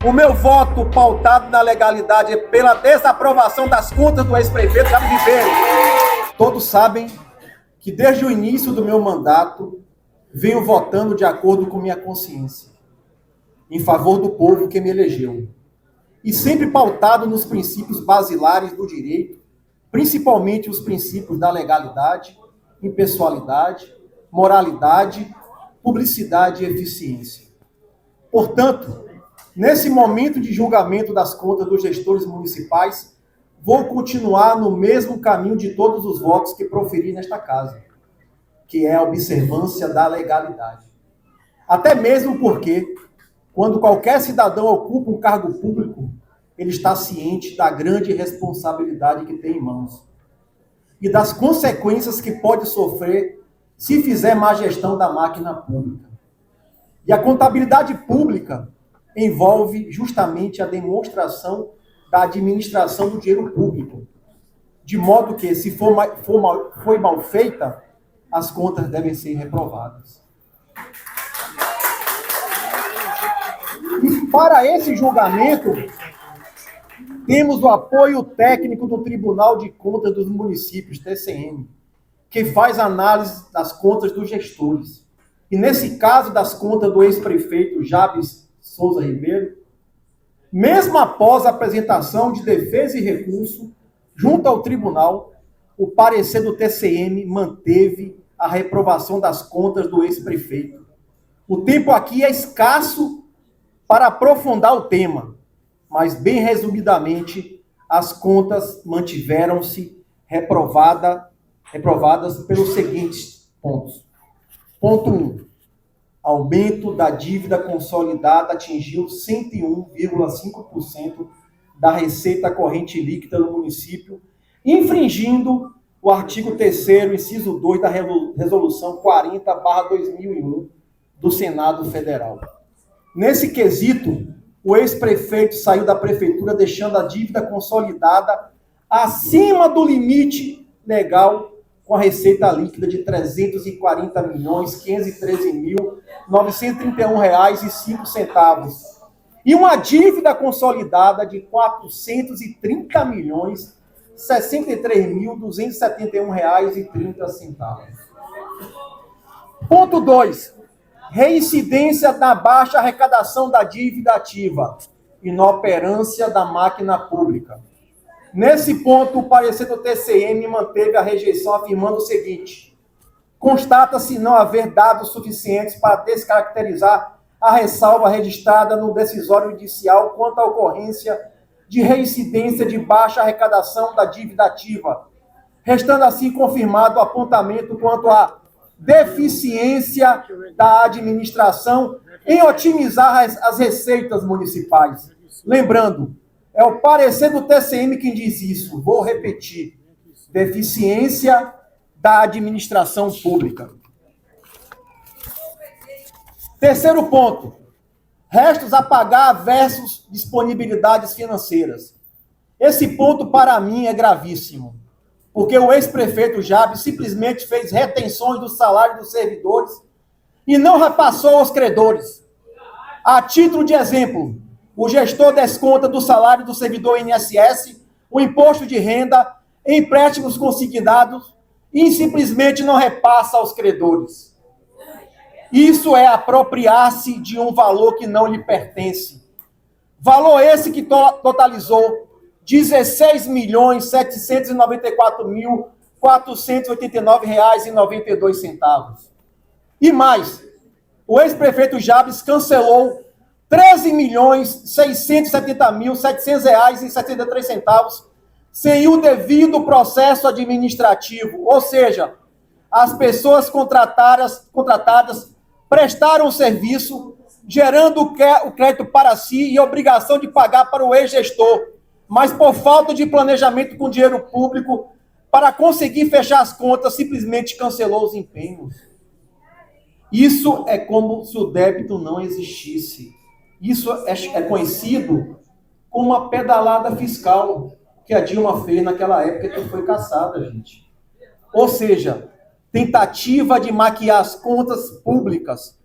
O meu voto pautado na legalidade é pela desaprovação das contas do ex-prefeito Jabes Ribeiro. Todos sabem que desde o início do meu mandato venho votando de acordo com minha consciência, em favor do povo que me elegeu, e sempre pautado nos princípios basilares do direito, principalmente os princípios da legalidade, impessoalidade, moralidade, publicidade e eficiência. Portanto, nesse momento de julgamento das contas dos gestores municipais, vou continuar no mesmo caminho de todos os votos que proferi nesta casa, que é a observância da legalidade. Até mesmo porque, quando qualquer cidadão ocupa um cargo público, ele está ciente da grande responsabilidade que tem em mãos e das consequências que pode sofrer se fizer má gestão da máquina pública. E a contabilidade pública envolve justamente a demonstração da administração do dinheiro público, de modo que, se foi mal feita, as contas devem ser reprovadas. E para esse julgamento, temos o apoio técnico do Tribunal de Contas dos Municípios, TCM, que faz análise das contas dos gestores. E nesse caso das contas do ex-prefeito Jabes Souza Ribeiro, mesmo após a apresentação de defesa e recurso junto ao tribunal, o parecer do TCM manteve a reprovação das contas do ex-prefeito. O tempo aqui é escasso para aprofundar o tema, mas bem resumidamente, as contas mantiveram-se reprovadas pelos seguintes pontos. Ponto 1. Aumento da dívida consolidada atingiu 101,5% da receita corrente líquida do município, infringindo o artigo 3º, inciso 2 da Resolução 40/2001 do Senado Federal. Nesse quesito, o ex-prefeito saiu da prefeitura deixando a dívida consolidada acima do limite legal, com a receita líquida de R$ 340.513.931,05 e uma dívida consolidada de R$ 430.063.271,30. Ponto 2. Reincidência na baixa arrecadação da dívida ativa, inoperância da máquina pública. Nesse ponto, o parecer do TCM manteve a rejeição, afirmando o seguinte: constata-se não haver dados suficientes para descaracterizar a ressalva registrada no decisório judicial quanto à ocorrência de reincidência de baixa arrecadação da dívida ativa, restando assim confirmado o apontamento quanto à deficiência da administração em otimizar as receitas municipais. Lembrando, é o parecer do TCM quem diz isso. Vou repetir. Deficiência da administração pública. Terceiro ponto. Restos a pagar versus disponibilidades financeiras. Esse ponto, para mim, é gravíssimo, porque o ex-prefeito Jabes simplesmente fez retenções do salário dos servidores e não repassou aos credores. A título de exemplo, o gestor desconta do salário do servidor INSS, o imposto de renda, empréstimos consignados e simplesmente não repassa aos credores. Isso é apropriar-se de um valor que não lhe pertence. Valor esse que totalizou R$ 16.794.489,92. E mais, o ex-prefeito Jabes cancelou R$ 13.670.700,73 sem o devido processo administrativo. Ou seja, as pessoas contratadas prestaram o serviço, gerando o crédito para si e obrigação de pagar para o ex-gestor, mas por falta de planejamento com dinheiro público, para conseguir fechar as contas, simplesmente cancelou os empenhos. Isso é como se o débito não existisse. Isso é conhecido como uma pedalada fiscal que a Dilma fez naquela época que foi caçada, gente. Ou seja, tentativa de maquiar as contas públicas.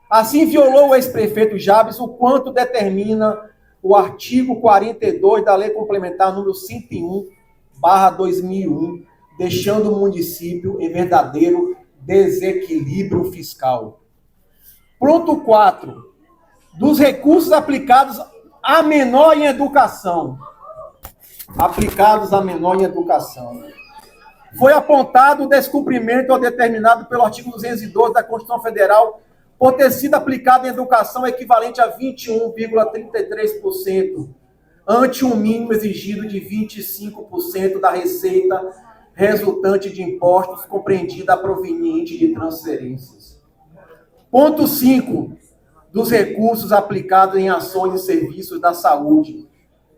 Assim violou o ex-prefeito Jabes o quanto determina o artigo 42 da Lei Complementar número 101/2001, deixando o município em verdadeiro desequilíbrio fiscal. Ponto 4. Dos recursos aplicados a menor em educação. Foi apontado o descumprimento ao determinado pelo artigo 212 da Constituição Federal por ter sido aplicado em educação equivalente a 21,33%, ante um mínimo exigido de 25% da receita resultante de impostos compreendida proveniente de transferências. Ponto 5. Dos recursos aplicados em ações e serviços da saúde.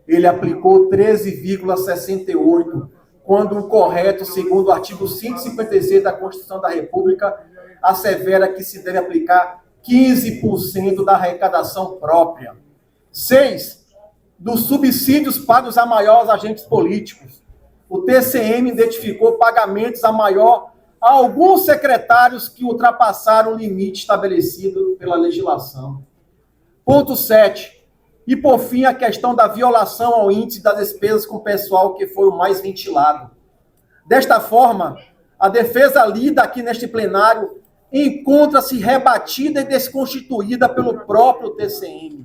Ele aplicou 13,68%, quando o correto, segundo o artigo 156 da Constituição da República, assevera que se deve aplicar 15% da arrecadação própria. 6. Dos subsídios pagos a maiores agentes políticos. O TCM identificou pagamentos a alguns secretários que ultrapassaram o limite estabelecido pela legislação. Ponto 7. E, por fim, a questão da violação ao índice das despesas com pessoal, que foi o mais ventilado. Desta forma, a defesa lida aqui neste plenário encontra-se rebatida e desconstituída pelo próprio TCM,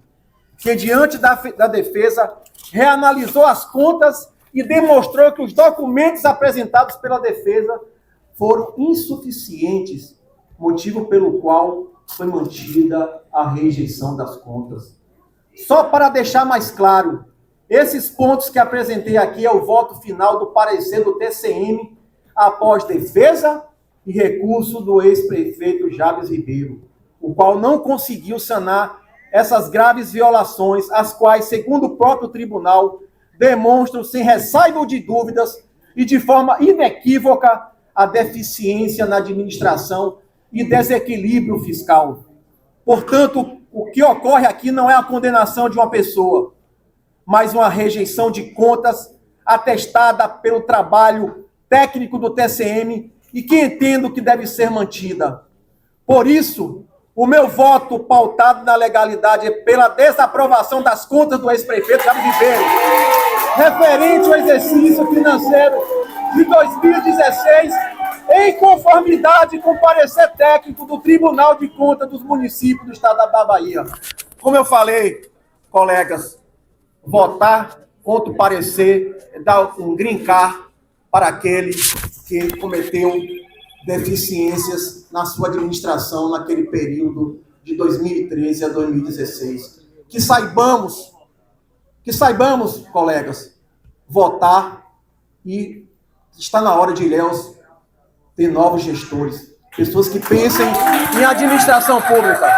que, diante da defesa, reanalisou as contas e demonstrou que os documentos apresentados pela defesa foram insuficientes, motivo pelo qual foi mantida a rejeição das contas. Só para deixar mais claro, esses pontos que apresentei aqui é o voto final do parecer do TCM após defesa e recurso do ex-prefeito Jabes Ribeiro, o qual não conseguiu sanar essas graves violações, as quais, segundo o próprio tribunal, demonstram sem ressalva de dúvidas e de forma inequívoca a deficiência na administração e desequilíbrio fiscal. Portanto, o que ocorre aqui não é a condenação de uma pessoa, mas uma rejeição de contas atestada pelo trabalho técnico do TCM e que entendo que deve ser mantida. Por isso, o meu voto pautado na legalidade é pela desaprovação das contas do ex-prefeito Jabes Ribeiro, referente ao exercício financeiro de 2016, em conformidade com o parecer técnico do Tribunal de Contas dos Municípios do Estado da Bahia. Como eu falei, colegas, votar contra o parecer é dar um green card para aquele que cometeu deficiências na sua administração naquele período de 2013 a 2016. Que saibamos, colegas, votar, e está na hora de Ilhéus ter novos gestores, pessoas que pensem em administração pública.